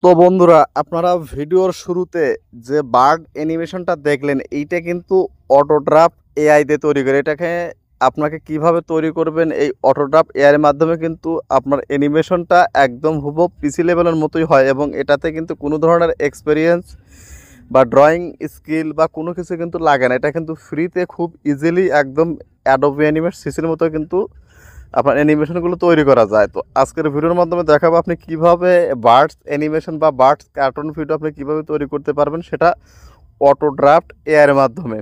তো বন্ধুরা, আপনারা ভিডিওর শুরুতে যে বার্ড অ্যানিমেশনটা দেখলেন, এইটা কিন্তু অটোড্রাফ এআই দিয়ে তৈরি করে। এটাকে আপনাকে কিভাবে তৈরি করবেন, এই অটোড্রাফ এআই এর মাধ্যমে কিন্তু আপনার অ্যানিমেশনটা একদম হুবহু পিসি লেভেলের মতোই হয়, এবং এটাতে কিন্তু কোনো ধরনের এক্সপেরিয়েন্স বা ড্রয়িং স্কিল বা কোনো কিছু কিন্তু লাগে না। এটা কিন্তু ফ্রিতে খুব ইজিলি একদম অ্যাডোবি অ্যানিমেট সিসির মতো কিন্তু আপনার অ্যানিমেশনগুলো তৈরি করা যায়। তো আজকের ভিডিওর মাধ্যমে দেখাবো আপনি কিভাবে বার্ডস অ্যানিমেশন বা বার্ডস কার্টুন ভিডিও আপনি কিভাবে তৈরি করতে পারবেন, সেটা অটো ড্রাফট এআই এর মাধ্যমে।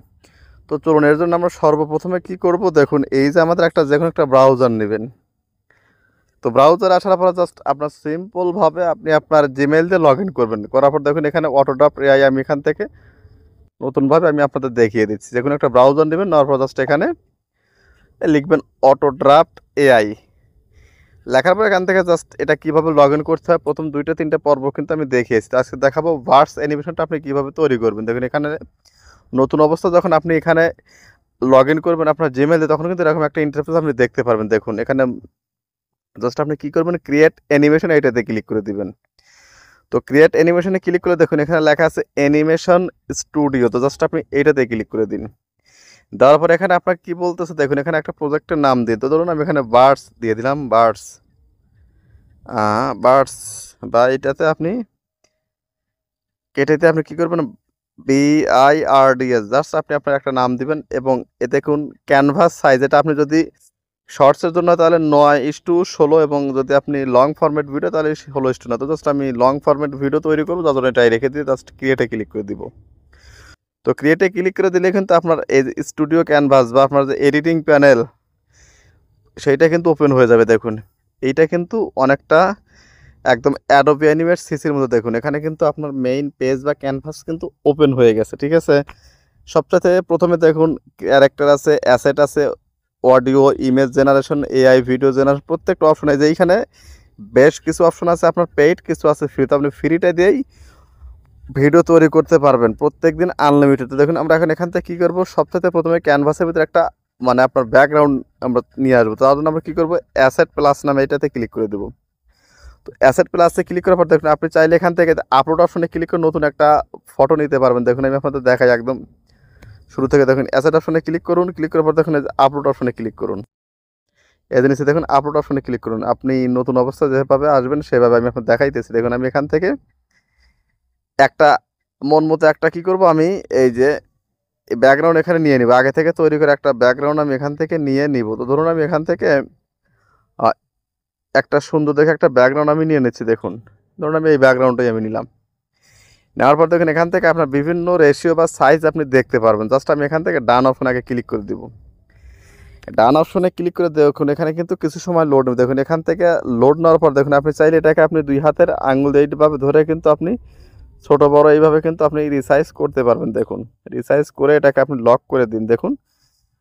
তো চলুন, এর জন্য আমরা সর্বপ্রথমে কি করব, দেখুন এই যে আমাদের যে কোনো একটা ব্রাউজার নেবেন। তো ব্রাউজার আসার পর জাস্ট আপনার সিম্পলভাবে আপনি আপনার জিমেইল দিয়ে লগ ইন করবেন। করার পর দেখুন এখানে অটো ড্রাফট এআই, আমি এখান থেকে নতুনভাবে আমি আপনাদের দেখিয়ে দিচ্ছি। যে কোনো একটা ব্রাউজার নেবেন, নেওয়ার পর জাস্ট এখানে লিখবেন অটো ড্রাফট এআই। লেখার পর এখান থেকে জাস্ট এটা কিভাবে লগ ইন করতে হয়, প্রথম 2টা 3টা পর্ব কিন্তু আমি দেখিয়েছি। তো আজকে দেখাবো ভার্স অ্যানিমেশনটা আপনি কিভাবে তৈরি করবেন। দেখুন এখানে নতুন অবস্থা যখন আপনি এখানে লগ ইন করবেন আপনার জিমেইলে, তখন কিন্তু এরকম একটা ইন্টারফেস আপনি দেখতে পারবেন। দেখুন এখানে জাস্ট আপনি কি করবেন, ক্রিয়েট অ্যানিমেশন, এইটাতে ক্লিক করে দিবেন। তো ক্রিয়েট অ্যানিমেশনে ক্লিক করে দেখুন এখানে লেখা আছে অ্যানিমেশন স্টুডিও। তো জাস্ট আপনি এইটাতে ক্লিক করে দিন। দেওয়ার পর এখানে আপনার কি বলতেছে, দেখুন এখানে একটা প্রজেক্টের নাম দিন। তো ধরুন আমি এখানে বার্ডস দিয়ে দিলাম, বার্ডস বার্ডস, বা এটাতে আপনি কেটেতে আপনি কি করবেন, BIRDS, জাস্ট আপনি আপনার একটা নাম দিবেন। এবং এ দেখুন ক্যানভাস সাইজ, এটা আপনি যদি শর্টসের জন্য তাহলে 9:16, এবং যদি আপনি লং ফরম্যাট ভিডিও তাহলে 16:9। তো জাস্ট আমি লং ফরম্যাট ভিডিও তৈরি করবো, যার জন্য এটাই রেখে দিয়ে জাস্ট ক্রিয়েটে ক্লিক করে দিব। তো ক্রিয়েটে ক্লিক করে দিলে কিন্তু আপনার এই স্টুডিও ক্যানভাস বা আপনার যে এডিটিং প্যানেল, সেইটা কিন্তু ওপেন হয়ে যাবে। দেখুন এইটা কিন্তু অনেকটা একদম অ্যাডোবি অ্যানিমেট সিসির মধ্যে। দেখুন এখানে কিন্তু আপনার মেইন পেজ বা ক্যানভাস কিন্তু ওপেন হয়ে গেছে, ঠিক আছে। সবটাতে প্রথমে দেখুন ক্যারেক্টার আছে, অ্যাসেট আছে, audio, image generation, AI, video generation, প্রত্যেকটা অপশন আছে। এইখানে বেশ কিছু অপশন আছে আপনার পেইড, কিছু আছে ফ্রি। তো আপনি ফ্রিটা দিয়েই ভিডিও তৈরি করতে পারবেন প্রত্যেক দিন আনলিমিটেড। তো দেখুন আমরা এখন এখান থেকে কী করবো, সবথেকে প্রথমে ক্যানভাসের ভিতরে একটা মানে আপনার ব্যাকগ্রাউন্ড আমরা নিয়ে আসবো। তার জন্য আমরা কী করবো, অ্যাসেট প্লাস নামে এটাতে ক্লিক করে দেবো। তো অ্যাসেট প্লাসে ক্লিক করার পর দেখুন আপনি চাইলে এখান থেকে আপলোড অপশনে ক্লিক করে নতুন একটা ফটো নিতে পারবেন। দেখুন আমি আপনাদের দেখাই একদম শুরু থেকে। দেখুন অ্যাসেট অপশনে ক্লিক করুন, ক্লিক করার পর দেখুন আপলোড অপশনে ক্লিক করুন। এই জিনিসে দেখুন আপলোড অপশনে ক্লিক করুন। আপনি নতুন অবস্থা যেভাবে আসবেন সেভাবে আমি আপনার দেখাইতেছি। দেখুন আমি এখান থেকে একটা মন মতো একটা কি করব, আমি এই যে ব্যাকগ্রাউন্ড এখানে নিয়ে নিব। আগে থেকে তৈরি করে একটা ব্যাকগ্রাউন্ড আমি এখান থেকে নিয়ে নিব। তো ধরুন আমি এখান থেকে আহ, একটা সুন্দর দেখে একটা ব্যাকগ্রাউন্ড আমি নিয়ে নিচ্ছি। দেখুন ধরুন আমি এই ব্যাকগ্রাউন্ডটাই আমি নিলাম। নেওয়ার পর দেখুন এখান থেকে আপনার বিভিন্ন রেশিও বা সাইজ আপনি দেখতে পারবেন। জাস্ট আমি এখান থেকে ডান অপশন আগে ক্লিক করে দিব। ডান অপশনে ক্লিক করে দেখুন এখানে কিন্তু কিছু সময় লোড নেবে। দেখুন এখান থেকে লোড নেওয়ার পর দেখুন আপনি চাইলে এটাকে আপনি 2 হাতের আঙুল দিয়ে এইভাবে ধরে কিন্তু আপনি ছোট বড় এইভাবে কিন্তু আপনি রিসাইজ করতে পারবেন। দেখুন রিসাইজ করে এটাকে আপনি লক করে দিন। দেখুন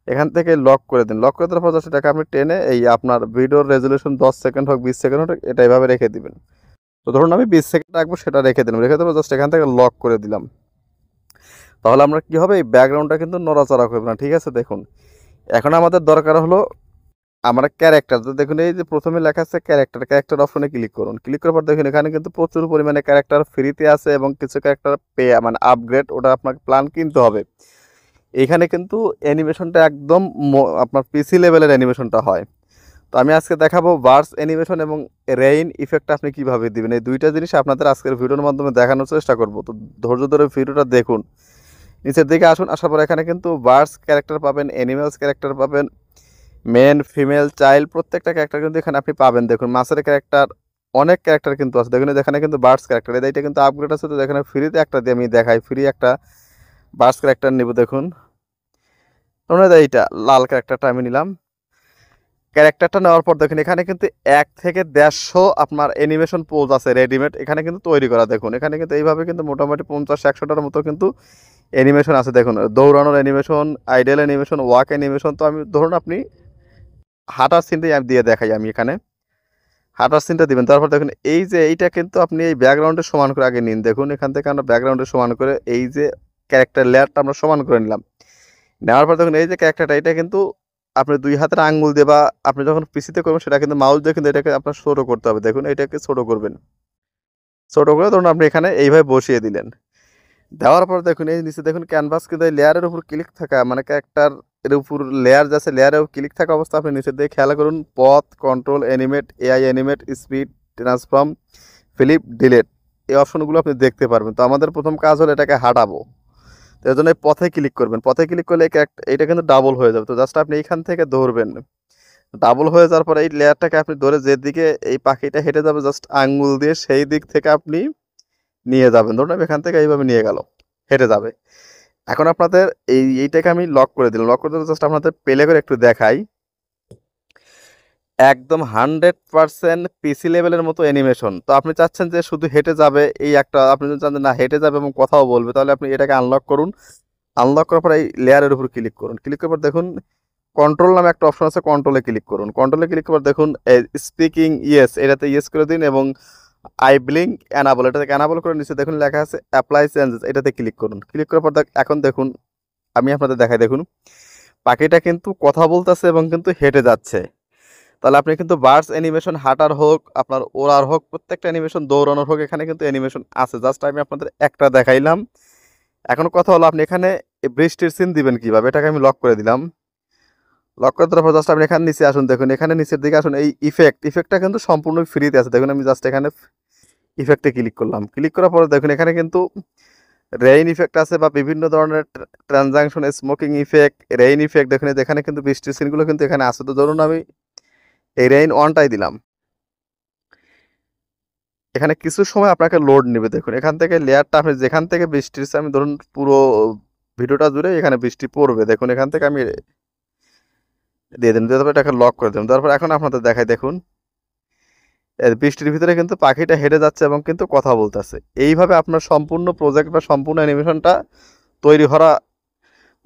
এখান থেকে লক করে দিন। লক করে দেওয়ার পর জাস্ট এটাকে আপনি টেনে এই আপনার ভিডিওর রেজলিউশন 10 সেকেন্ড হোক 20 সেকেন্ড হোক এটা এইভাবে রেখে দিবেন। তো ধরুন আমি 20 সেকেন্ড রাখবো, সেটা রেখে দিলাম। রেখে দেবো জাস্ট এখান থেকে লক করে দিলাম। তাহলে আমরা কি হবে, এই ব্যাকগ্রাউন্ডটা কিন্তু নড়াচড়া করবে না, ঠিক আছে। দেখুন এখন আমাদের দরকার হলো আমরা ক্যারেক্টার। তো দেখুন এই যে প্রথমে লেখা আছে ক্যারেক্টার, ক্যারেক্টার অপশনে ক্লিক করুন। ক্লিক করার পর দেখুন এখানে কিন্তু প্রচুর পরিমাণে ক্যারেক্টার ফ্রিতে আছে, এবং কিছু ক্যারেক্টার পে মানে আপগ্রেড, ওটা আপনাকে প্ল্যান কিনতে হবে। এখানে কিন্তু অ্যানিমেশনটা একদম আপনার পিসি লেভেলের অ্যানিমেশনটা হয়। তো আমি আজকে দেখাবো ভার্স অ্যানিমেশন এবং রেইন ইফেক্ট আপনি কিভাবে দিবেন। এই দুইটা জিনিস আপনাদের আজকের ভিডিওর মাধ্যমে দেখানোর চেষ্টা করব। তো ধৈর্য ধরে ভিডিওটা দেখুন। নিচের দিকে আসুন, আসার পর এখানে কিন্তু ভার্স ক্যারেক্টার পাবেন, অ্যানিমেলস ক্যারেক্টার পাবেন, মেন, ফিমেল, চাইল্ড, প্রত্যেকটা ক্যারেক্টার কিন্তু এখানে আপনি পাবেন। দেখুন মাছের ক্যারেক্টার, অনেক ক্যারেক্টার কিন্তু আছে। দেখুন এখানে কিন্তু বার্ডস ক্যারেক্টার, এটা কিন্তু আপগ্রেড আছে। তো এখানে ফ্রিতে একটা দিয়ে আমি দেখাই, ফ্রি একটা বার্ডস ক্যারেক্টার নিব। দেখুন ধরুন এইটা লাল ক্যারেক্টারটা আমি নিলাম। ক্যারেক্টারটা নেওয়ার পর দেখুন এখানে কিন্তু 1 থেকে 150 আপনার অ্যানিমেশন পোজ আছে রেডিমেড, এখানে কিন্তু তৈরি করা। দেখুন এখানে কিন্তু এইভাবে কিন্তু মোটামুটি 50-100টার মতো কিন্তু অ্যানিমেশন আছে। দেখুন দৌড়ানোর animation, idle animation, walk animation. তো আমি ধরুন আপনি হাঁটার সিনটাই দিয়ে দেখাই। আমি এখানে হাঁটার সিনটা দিবেন। তারপর দেখুন এই যে এইটা কিন্তু আপনি এই ব্যাকগ্রাউন্ডের সমান করে আগে নিন। দেখুন এখান থেকে আমরা ব্যাকগ্রাউন্ডের সমান করে এই যে ক্যারেক্টার লেয়ারটা আমরা সমান করে নিলাম। নেওয়ার পর দেখুন এই যে ক্যারেক্টারটা, এটা কিন্তু আপনি 2 হাতের আঙ্গুল দিয়ে বা আপনি যখন পিসিতে করবেন সেটা কিন্তু মাউস দিয়ে কিন্তু এটাকে আপনার ছোটো করতে হবে। দেখুন এটাকে ছোটো করবেন। ছোট করে ধরুন আপনি এখানে এইভাবে বসিয়ে দিলেন। দেওয়ার পর দেখুন এই নিচে দেখুন ক্যানভাস কিন্তু এই লেয়ারের উপর ক্লিক থাকা মানে ক্যারেক্টার এর উপর লেয়ার যাচ্ছে, লেয়ারের উপর ক্লিক থাকা অবস্থা আপনি নিচের দিকে খেয়াল করুন। পথ, control, animate, AI animate, speed, transform, flip, delete, এই অপশনগুলো আপনি দেখতে পারবেন। তো আমাদের প্রথম কাজ হলো এটাকে হাঁটাবো। তো এর জন্য এই পথে ক্লিক করবেন। পথে ক্লিক করলে এইটা কিন্তু ডাবল হয়ে যাবে। তো জাস্ট আপনি এইখান থেকে ধরবেন। ডাবল হয়ে যাওয়ার পরে এই লেয়ারটাকে আপনি ধরে যেদিকে এই পাখিটা হেঁটে যাবে জাস্ট আঙ্গুল দিয়ে সেই দিক থেকে আপনি নিয়ে যাবেন। ধরুন আমি এখান থেকে এইভাবে নিয়ে গেল, হেঁটে যাবে। এখন আপনাদের এইটাকে আমি লক করে দিলাম। লক করে দিলে জাস্ট আপনাদের প্লে করে একটু দেখাই। একদম 100% পিসি লেভেলের মতো অ্যানিমেশন। তো আপনি চাচ্ছেন যে শুধু হেঁটে যাবে এই একটা, আপনি যদি চান যে না হেঁটে যাবে এবং কথাও বলবে, তাহলে আপনি এটাকে আনলক করুন। আনলক করার পর এই লেয়ারের উপর ক্লিক করুন। ক্লিক করার পর দেখুন কন্ট্রোল নামে একটা অপশন আছে, কন্ট্রোলে ক্লিক করুন। কন্ট্রোলে ক্লিক করার দেখুন স্পিকিং ইয়েস, এটাতে ইয়েস করে দিন এবং আই ব্লিঙ্ক অ্যানাবল, এটাতে অ্যানাবল করে নিচে দেখুন লেখা আছে অ্যাপ্লাই চেঞ্জেস, এটাতে ক্লিক করুন। ক্লিক করার পর এখন দেখুন আমি আপনাদের দেখাই, দেখুন পাখিটা কিন্তু কথা বলতেছে এবং কিন্তু হেঁটে যাচ্ছে। তাহলে আপনি কিন্তু বার্ডস অ্যানিমেশন হাঁটার হোক, আপনার ওড়ার হোক, প্রত্যেকটা অ্যানিমেশন দৌড়ানোর হোক, এখানে কিন্তু অ্যানিমেশন আছে। জাস্ট আমি আপনাদের একটা দেখাইলাম। এখন কথা হলো আপনি এখানে বৃষ্টির সিন দিবেন কিভাবে, এটাকে আমি লক করে দিলাম। লক করে দেওয়ার পর জাস্ট আপনি এখানে নিচে আসুন, দেখুন এখানে নিচের দিকে আসুন, এই ইফেক্টটা কিন্তু সম্পূর্ণ ফ্রিতে আছে। দেখুন আমি জাস্ট এখানে ইফেক্টে ক্লিক করলাম। ক্লিক করার পরে দেখুন এখানে কিন্তু রেইন ইফেক্ট আছে বা বিভিন্ন ধরনের transaction, smoking effect, rain effect, দেখুন এখানে কিন্তু বৃষ্টির সিনগুলো কিন্তু এখানে আছে। তো ধরুন আমি এই রেইন অনটাই দিলাম। এখানে কিছু সময় আপনাকে লোড নেবে। দেখুন এখান থেকে লেয়ারটা আপনি যেখান থেকে বৃষ্টির আমি ধরুন পুরো ভিডিওটা জুড়ে এখানে বৃষ্টি পড়বে। দেখুন এখান থেকে আমি দিয়ে দিন, তারপর এটাকে লক করে দিলাম। তারপর এখন আপনাদের দেখাই, দেখুন বৃষ্টির ভিতরে কিন্তু পাখিটা হেঁটে যাচ্ছে এবং কিন্তু কথা বলতেছে। এইভাবে আপনার সম্পূর্ণ প্রজেক্ট বা সম্পূর্ণ অ্যানিমেশনটা তৈরি করা,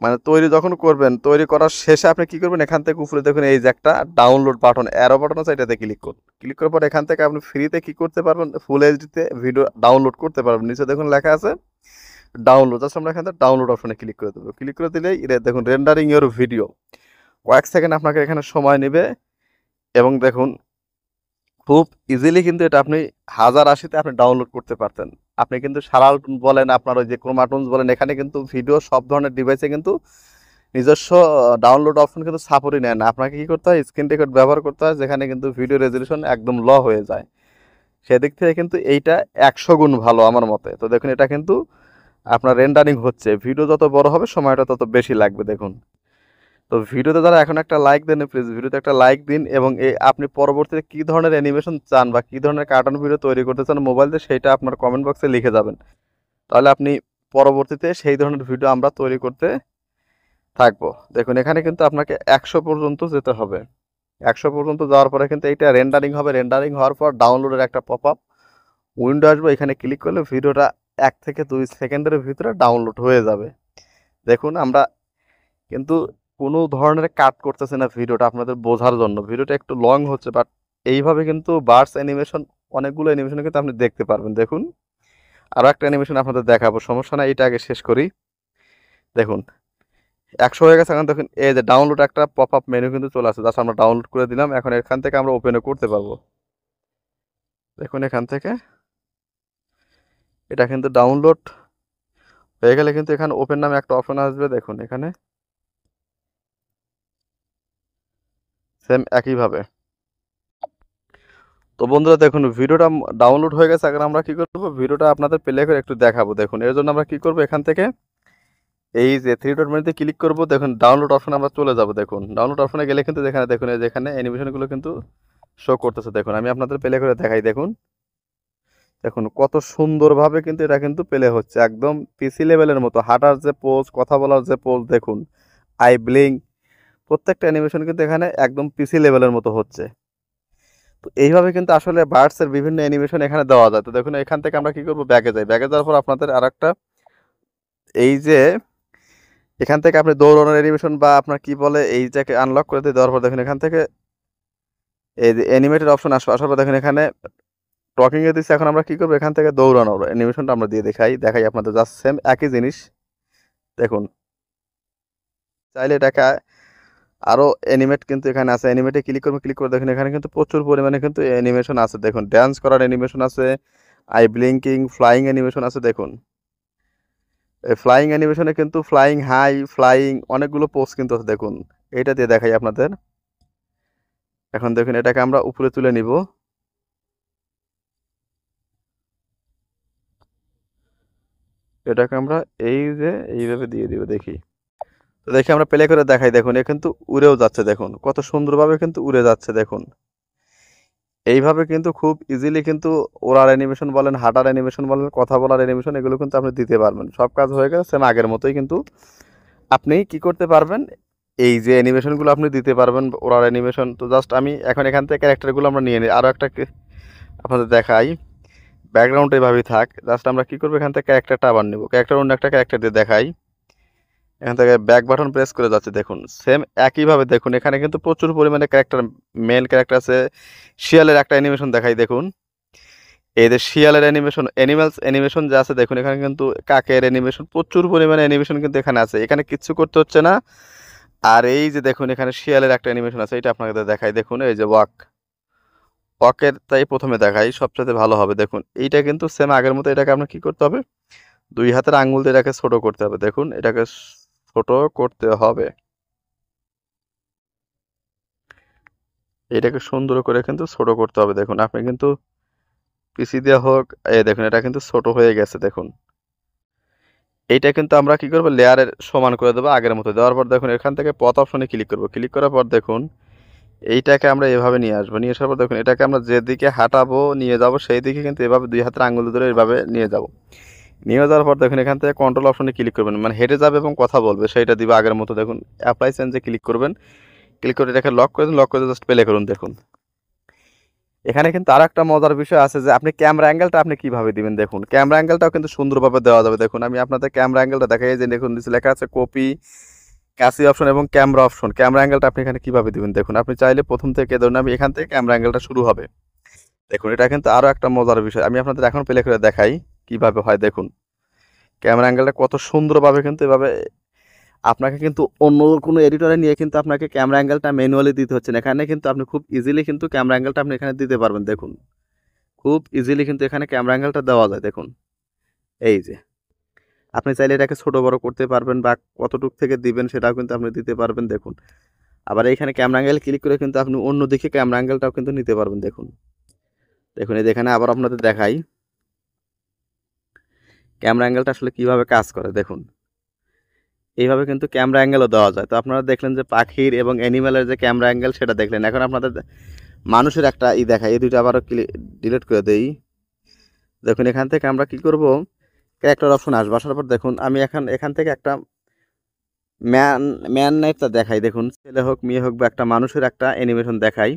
মানে তৈরি যখন করবেন, তৈরি করার শেষে আপনি কি করবেন, এখান থেকে উপরে দেখুন এই যে একটা ডাউনলোড বাটন, অ্যারো বাটন আছে, এটাতে ক্লিক করুন। ক্লিক করার পর এখান থেকে আপনি ফ্রিতে কি করতে পারবেন, ফুল এইচডিতে ভিডিও ডাউনলোড করতে পারবেন। নিচে দেখুন লেখা আছে ডাউনলোড, জাস্ট আমরা এখান থেকে ডাউনলোড অপশনে ক্লিক করে দেবো। ক্লিক করে দিলেই এটা দেখুন রেন্ডারিং ইওর ভিডিও, কয়েক সেকেন্ড আপনাকে এখানে সময় নেবে এবং দেখুন খুব ইজিলি কিন্তু এটা আপনি 1080-তে আপনি ডাউনলোড করতে পারতেন। আপনি কিন্তু সারালটুন বলেন, আপনার ওই যে ক্রোমাটুনস বলেন, এখানে কিন্তু ভিডিও সব ধরনের ডিভাইসে কিন্তু নিজস্ব ডাউনলোড অপশন কিন্তু সাপোর্টই নেয় না। আপনাকে কি করতে হয়, স্ক্রিন রেকর্ড ব্যবহার করতে হয়, যেখানে কিন্তু ভিডিও রেজলিউশন একদম ল হয়ে যায়। সেদিক থেকে কিন্তু এইটা 100 গুণ ভালো আমার মতে। তো দেখুন এটা কিন্তু আপনার রেন্ডারিং হচ্ছে, ভিডিও যত বড় হবে সময়টা তত বেশি লাগবে। দেখুন তো ভিডিওতে যারা এখন একটা লাইক দেন, প্লিজ ভিডিওতে একটা লাইক দিন এবং আপনি পরবর্তীতে কী ধরনের অ্যানিমেশন চান বা কী ধরনের কার্টুন ভিডিও তৈরি করতে চান মোবাইল দিয়ে, সেইটা আপনার কমেন্ট বক্সে লিখে যাবেন। তাহলে আপনি পরবর্তীতে সেই ধরনের ভিডিও আমরা তৈরি করতে থাকবো। দেখুন এখানে কিন্তু আপনাকে 100 পর্যন্ত যেতে হবে। 100 পর্যন্ত যাওয়ার পরে কিন্তু এইটা রেন্ডারিং হবে। রেন্ডারিং হওয়ার পর ডাউনলোডের একটা পপ আপ উইন্ডো আসবে, এখানে ক্লিক করলে ভিডিওটা 1 থেকে 2 সেকেন্ডের ভিতরে ডাউনলোড হয়ে যাবে। দেখুন আমরা কিন্তু কোনো ধরনের কাট করতেছি না ভিডিওটা, আপনাদের বোঝার জন্য ভিডিওটা একটু লং হচ্ছে, বাট এইভাবে কিন্তু বার্ডস অ্যানিমেশন অনেকগুলো অ্যানিমেশন কিন্তু আপনি দেখতে পারবেন। দেখুন আরও একটা অ্যানিমেশন আপনাদের দেখাবো, সমস্যা না, এইটা আগে শেষ করি। দেখুন 100 হয়ে গেছে। এখন দেখুন এই যে ডাউনলোড একটা পপ আপ মেনু কিন্তু চলে আসে, জাস্ট আমরা ডাউনলোড করে দিলাম। এখন এখান থেকে আমরা ওপেনও করতে পারবো। দেখুন এখান থেকে এটা কিন্তু ডাউনলোড হয়ে গেলে কিন্তু এখানে ওপেন নামে একটা অপশন আসবে। দেখুন এখানে সেম একইভাবে। তো বন্ধুরা দেখুন ভিডিওটা ডাউনলোড হয়ে গেছে। এখন আমরা কি করবো, ভিডিওটা আপনাদের প্লে করে একটু দেখাবো। দেখুন এর জন্য আমরা কি করবো, এখান থেকে এই যে 3 ডট মেনুতে ক্লিক করবো, দেখুন ডাউনলোড অপশনে আমরা চলে যাব। দেখুন ডাউনলোড অপশনে গেলে কিন্তু যেখানে দেখুন এই যেখানে অ্যানিমেশনগুলো কিন্তু শো করতেছে। দেখুন আমি আপনাদের প্লে করে দেখাই। দেখুন দেখুন কত সুন্দরভাবে কিন্তু এটা কিন্তু প্লে হচ্ছে, একদম পিসি লেভেলের মতো। হাঁটার যে পোজ, কথা বলার যে পোজ, দেখুন আই ব্লিঙ্ক, প্রত্যেকটা অ্যানিমেশন কিন্তু এখানে একদম পিসি লেভেলের মতো হচ্ছে। তো এইভাবে কিন্তু আসলে বার্ডসের বিভিন্ন অ্যানিমেশন এখানে দেওয়া যায়। তো দেখুন এখান থেকে আমরা কি করব, ব্যাকে যাই। ব্যাকে যাওয়ার পর আপনাদের আরেকটা এই যে এখান থেকে আপনি দৌড়ানোর অ্যানিমেশন বা আপনার কি বলে এইটাকে আনলক করে দিয়ে দেওয়ার পর দেখুন এখান থেকে এই যে অ্যানিমেটেড অপশন আসবে। আসার পর দেখুন এখানে টকিং এ দিচ্ছে। এখন আমরা কি করবো, এখান থেকে দৌড়ানোর অ্যানিমেশনটা আমরা দিয়ে দেখাই আপনাদের, জাস্ট সেম একই জিনিস। দেখুন চাইলে এটাকে আরও অ্যানিমেট কিন্তু এখানে আছে, অ্যানিমেটে ক্লিক করবে। ক্লিক করে দেখুন এখানে কিন্তু প্রচুর পরিমাণে কিন্তু অ্যানিমেশন আছে। দেখুন ড্যান্স করার অ্যানিমেশন আছে, আই ব্লিঙ্কিং, ফ্লাইং অ্যানিমেশন আছে দেখুন। এই ফ্লাইং অ্যানিমেশনে কিন্তু ফ্লাইং হাই, ফ্লাইং অনেকগুলো পোজ কিন্তু আছে দেখুন। এইটা দিয়ে দেখাই আপনাদের। এখন দেখুন এটাকে আমরা উপরে তুলে নিব। এটাকে আমরা এই যে এইভাবে দিয়ে দিব দেখি। তো দেখি আমরা প্লে করে দেখাই দেখুন, এ কিন্তু উড়েও যাচ্ছে দেখুন, কত সুন্দরভাবে কিন্তু উড়ে যাচ্ছে দেখুন। এইভাবে কিন্তু খুব ইজিলি কিন্তু ওড়ার অ্যানিমেশন বলেন, হাঁটার অ্যানিমেশন বলেন, কথা বলার অ্যানিমেশন এগুলো কিন্তু আপনি দিতে পারবেন। সব কাজ হয়ে গেলে সেম আগের মতোই কিন্তু আপনি কি করতে পারবেন, এই যে অ্যানিমেশনগুলো আপনি দিতে পারবেন ওড়ার অ্যানিমেশন। তো জাস্ট আমি এখন এখান থেকে ক্যারেক্টারগুলো আমরা নিয়ে নিই। আরও একটা আপনাদের দেখাই, ব্যাকগ্রাউন্ড এভাবেই থাক। জাস্ট আমরা কি করবো, এখান থেকে ক্যারেক্টারটা আবার নেব, ক্যারেক্টার অন্য একটা ক্যারেক্টার দিয়ে দেখাই। এখান থেকে ব্যাক বাটন প্রেস করে যাচ্ছে দেখুন, সেম একইভাবে দেখুন এখানে কিন্তু প্রচুর পরিমাণে ক্যারেক্টার, মেল ক্যারেক্টার আছে। শিয়ালের একটা অ্যানিমেশন দেখাই দেখুন, এই যে শিয়ালের অ্যানিমেশন, অ্যানিমালস অ্যানিমেশন যা আছে দেখুন, এখানে কিন্তু কাকের অ্যানিমেশন, প্রচুর পরিমাণে অ্যানিমেশন কিন্তু এখানে আছে, এখানে কিচ্ছু করতে হচ্ছে না। আর এই যে দেখুন এখানে শিয়ালের একটা অ্যানিমেশন আছে, এটা আপনাকে দেখাই দেখুন, এই যে ওয়াকের তাই প্রথমে দেখাই সবচেয়ে ভালো হবে দেখুন। এইটা কিন্তু সেম আগের মতো, এটাকে আপনার কি করতে হবে, দুই হাতের আঙ্গুল দিয়ে এটাকে ছোট করতে হবে দেখুন, এটাকে ছোট করতে হবে, এটাকে সুন্দর করে কিন্তু ছোট করতে হবে দেখুন। আপনি কিন্তু পিসি দিয়ে হোক, এই দেখুন এটা কিন্তু ছোট হয়ে গেছে দেখুন। এইটা কিন্তু আমরা কি করবো, লেয়ারের সমান করে দেবো আগের মতো। দেওয়ার পর দেখুন এখান থেকে পথ অপশনে ক্লিক করবো, ক্লিক করার পর দেখুন এইটাকে আমরা এভাবে নিয়ে আসবো, নিয়ে আসার পর দেখুন এটাকে আমরা যেদিকে হাঁটাবো নিয়ে যাব সেই দিকে কিন্তু এভাবে দুই হাতের আঙ্গুল ধরে এভাবে নিয়ে যাব। নিয়ে যাওয়ার পর দেখুন এখান থেকে কন্ট্রোল অপশনে ক্লিক করবেন, মানে হেঁটে যাবে এবং কথা বলবে সেইটা দিবে আগের মতো দেখুন। অ্যাপ্লাই চেঞ্জে ক্লিক করবেন, ক্লিক করে এটাকে লক করে দিন, লক করে জাস্ট প্লে করুন দেখুন। এখানে কিন্তু আর একটা মজার বিষয় আছে যে আপনি ক্যামেরা অ্যাঙ্গেলটা আপনি কিভাবে দিবেন দেখুন, ক্যামেরা অ্যাঙ্গেলটাও কিন্তু সুন্দরভাবে দেওয়া যাবে দেখুন। আমি আপনাদের ক্যামেরা অ্যাঙ্গেলটা দেখাই, যে দেখুন নিচে লেখা আছে কপি, ক্যাসি অপশন এবং ক্যামেরা অপশন। ক্যামেরা অ্যাঙ্গেলটা আপনি এখানে কিভাবে দিবেন দেখুন, আপনি চাইলে প্রথম থেকে ধরুন আমি এখান থেকে ক্যামেরা অ্যাঙ্গেলটা শুরু হবে দেখুন। এটা কিন্তু আরও একটা মজার বিষয়, আমি আপনাদের এখন প্লে করে দেখাই কিভাবে হয় দেখুন। ক্যামেরা অ্যাঙ্গেলটা কত সুন্দরভাবে কিন্তু এভাবে, আপনাকে কিন্তু অন্য কোনো এডিটরে নিয়ে কিন্তু আপনাকে ক্যামেরা অ্যাঙ্গেলটা ম্যানুয়ালি দিতে হচ্ছে না, এখানে কিন্তু আপনি খুব ইজিলি কিন্তু ক্যামেরা অ্যাঙ্গেলটা আপনি এখানে দিতে পারবেন দেখুন। খুব ইজিলি কিন্তু এখানে ক্যামেরা অ্যাঙ্গেলটা দেওয়া যায় দেখুন। এই যে আপনি চাইলে এটাকে ছোট বড় করতে পারবেন বা কতটুক থেকে দিবেন সেটাও কিন্তু আপনি দিতে পারবেন দেখুন। আবার এইখানে ক্যামেরা অ্যাঙ্গেল ক্লিক করে কিন্তু আপনি অন্য দিকে ক্যামেরা অ্যাঙ্গেলটাও কিন্তু নিতে পারবেন দেখুন। দেখুন এই এখানে আবার আপনাদের দেখাই ক্যামেরা অ্যাঙ্গেলটা আসলে কিভাবে কাজ করে দেখুন। এইভাবে কিন্তু ক্যামেরা অ্যাঙ্গেলও দেওয়া যায়। তো আপনারা দেখলেন যে পাখির এবং অ্যানিম্যালের যে ক্যামেরা অ্যাঙ্গেল সেটা দেখলেন। এখন আপনাদের মানুষের একটা দেখাই, এই দুইটা আবারও ডিলিট করে দেই। দেখুন এখান থেকে আমরা কি করব, ক্যারেক্টার অপশন আসবো, আসার পর দেখুন আমি এখান থেকে একটা ম্যান ম্যান নাইটটা দেখাই দেখুন, ছেলে হোক মেয়ে হোক বা একটা মানুষের একটা অ্যানিমেশন দেখাই।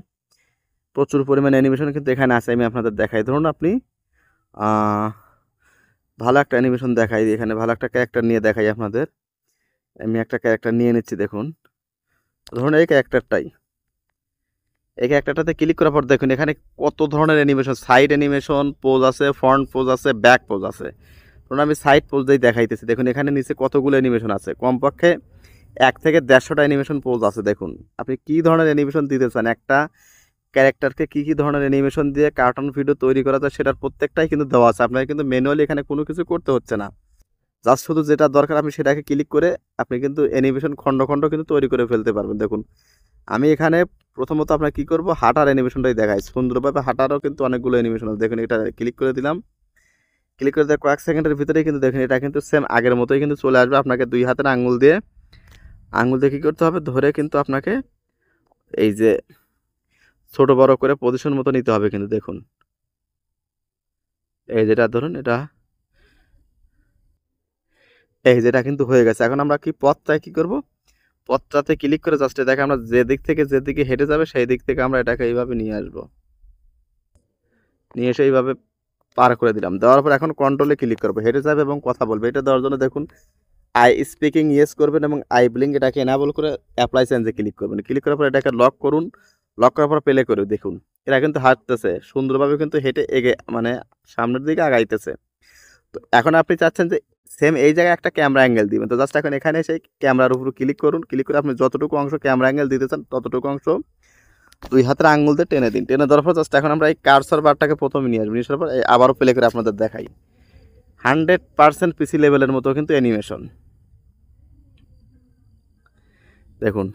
প্রচুর পরিমাণে অ্যানিমেশন কিন্তু এখানে আছে, আমি আপনাদের দেখাই। ধরুন আপনি ভালো একটা অ্যানিমেশন দেখাই, এখানে ভালো একটা ক্যারেক্টার নিয়ে দেখাই আপনাদের। আমি একটা ক্যারেক্টার নিয়ে নিচ্ছি দেখুন, ধরুন এই ক্যারেক্টারটাতে ক্লিক করার পর দেখুন এখানে কত ধরনের অ্যানিমেশন, সাইড অ্যানিমেশন, পোজ আছে, ফ্রন্ট পোজ আছে, ব্যাক পোজ আছে। ধরুন আমি সাইড পোজ দিয়ে দেখাইতেছি দেখুন, এখানে নিচে কতগুলো অ্যানিমেশন আছে, কমপক্ষে 1 থেকে 150টা অ্যানিমেশন পোজ আছে দেখুন। আপনি কী ধরনের অ্যানিমেশন দিতে চান, একটা ক্যারেক্টারকে কী ধরনের অ্যানিমেশন দিয়ে কার্টুন ভিডিও তৈরি করা যায় সেটার প্রত্যেকটাই কিন্তু দেওয়া আছে। আপনাকে কিন্তু ম্যানুয়ালি এখানে কোনো কিছু করতে হচ্ছে না, জাস্ট শুধু যেটা দরকার আপনি সেটাকে ক্লিক করে আপনি কিন্তু অ্যানিমেশন খণ্ড খণ্ড কিন্তু তৈরি করে ফেলতে পারবেন দেখুন। আমি এখানে প্রথমত আপনার কি করব, হাঁটার অ্যানিমেশনটাই দেখাই সুন্দরভাবে। হাঁটারও কিন্তু অনেকগুলো অ্যানিমেশন আছে দেখুন, এটা ক্লিক করে দিলাম, ক্লিক করে দেওয়ার কয়েক সেকেন্ডের ভিতরেই কিন্তু দেখুন এটা কিন্তু সেম আগের মতোই কিন্তু চলে আসবে। আপনাকে দুই হাতের আঙুল দিয়ে কী করতে হবে, ধরে কিন্তু আপনাকে এই যে ছোট বড় করে পজিশন মতো নিতে হবে কিন্তু দেখুন। এই যেটা ধরুন এটা, এই যেটা কিন্তু হয়ে গেছে। এখন আমরা কি পথটায় কি করব, পথটাতে ক্লিক করে জাস্ট দেখে আমরা যে দিক থেকে যেদিকে হেঁটে যাবে সেই দিক থেকে আমরা এটাকে এইভাবে নিয়ে আসবো, নিয়ে এসে এইভাবে পার করে দিলাম। দেওয়ার পর এখন কন্ট্রোলে ক্লিক করবো, হেঁটে যাবে এবং কথা বলবে। এটা দেওয়ার জন্য দেখুন আই স্পিকিং ইয়েস করবেন এবং আই ব্লিঙ্ক এটাকে এনাবল করে অ্যাপ্লাই চেঞ্জে ক্লিক করবেন। ক্লিক করার পর এটাকে লক করুন, লক করার পর প্লে করে দেখুন এরা কিন্তু হাঁটতেছে সুন্দরভাবে, কিন্তু হেঁটে মানে সামনের দিকে আগাইতেছে। তো এখন আপনি চাচ্ছেন যে সেম এই জায়গায় একটা ক্যামেরা অ্যাঙ্গেল দিবেন, তো জাস্ট এখন এখানে সেই ক্যামেরার উপর ক্লিক করুন, ক্লিক করে আপনি যতটুকু অংশ ক্যামেরা অ্যাঙ্গেল দিতে চান ততটুকু অংশ 2 হাতের আঙ্গুল দিয়ে টেনে দিন, টেনে দেওয়ার পর জাস্ট এখন আমরা এই কার্সর বারটাকে প্রথমে নিয়ে আসবো, নিয়ে আসার পর আবারও প্লে করে আপনাদের দেখাই। 100% পিসি লেভেলের মতো কিন্তু অ্যানিমেশন। দেখুন,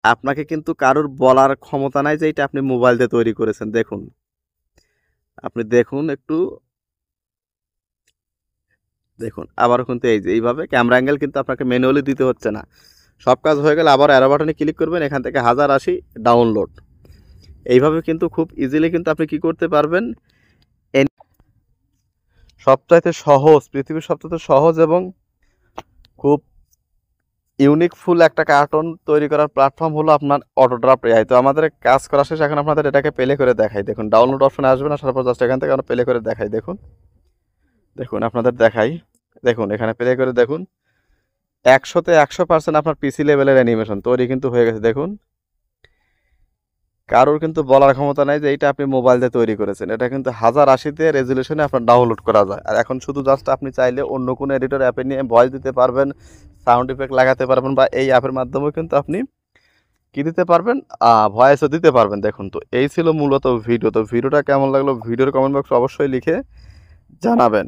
আপনাকে কিন্তু কারোর বলার ক্ষমতা নাই যে এটা আপনি মোবাইল দিয়ে তৈরি করেছেন। দেখুন, আপনি দেখুন একটু, দেখুন আবারও কিন্তু এই যে এইভাবে ক্যামেরা অ্যাঙ্গেল কিন্তু আপনাকে ম্যানুয়ালি দিতে হচ্ছে না। সব কাজ হয়ে গেলে আবার অ্যারো বাটনে ক্লিক করবেন, এখান থেকে 1080 ডাউনলোড। এইভাবে কিন্তু খুব ইজিলি কিন্তু আপনি কি করতে পারবেন, সবচাইতে সহজ, পৃথিবীর সবচাইতে সহজ এবং খুব ইউনিক ফুল একটা কার্টুন তৈরি করার প্ল্যাটফর্ম হলো আপনার অটোড্রাফট এআই। তো আমাদের কাজ করা শেষ, এখন আপনাদের এটাকে প্লে করে দেখাই। দেখুন ডাউনলোড অপশনে আসবেন, আসার পর জাস্ট এখান থেকে আমরা প্লে করে দেখাই। দেখুন, দেখুন আপনাদের দেখাই, দেখুন এখানে প্লে করে দেখুন 100তে 100% আপনার পিসি লেভেলের অ্যানিমেশন তৈরি কিন্তু হয়ে গেছে। দেখুন, কারোর কিন্তু বলার ক্ষমতা নাই যে এইটা আপনি মোবাইল দিয়ে তৈরি করেছেন। এটা কিন্তু 1080তে রেজুলেশনে আপনার ডাউনলোড করা যায়। আর এখন শুধু জাস্ট আপনি চাইলে অন্য কোনো এডিটর অ্যাপে নিয়ে ভয়েস দিতে পারবেন, সাউন্ড ইফেক্ট লাগাতে পারবেন, বা এই অ্যাপের মাধ্যমেও কিন্তু আপনি কি দিতে পারবেন, ভয়েসও দিতে পারবেন। দেখুন, তো এই ছিল মূলত ভিডিও। তো ভিডিওটা কেমন লাগলো ভিডিওর কমেন্ট বক্সে অবশ্যই লিখে জানাবেন।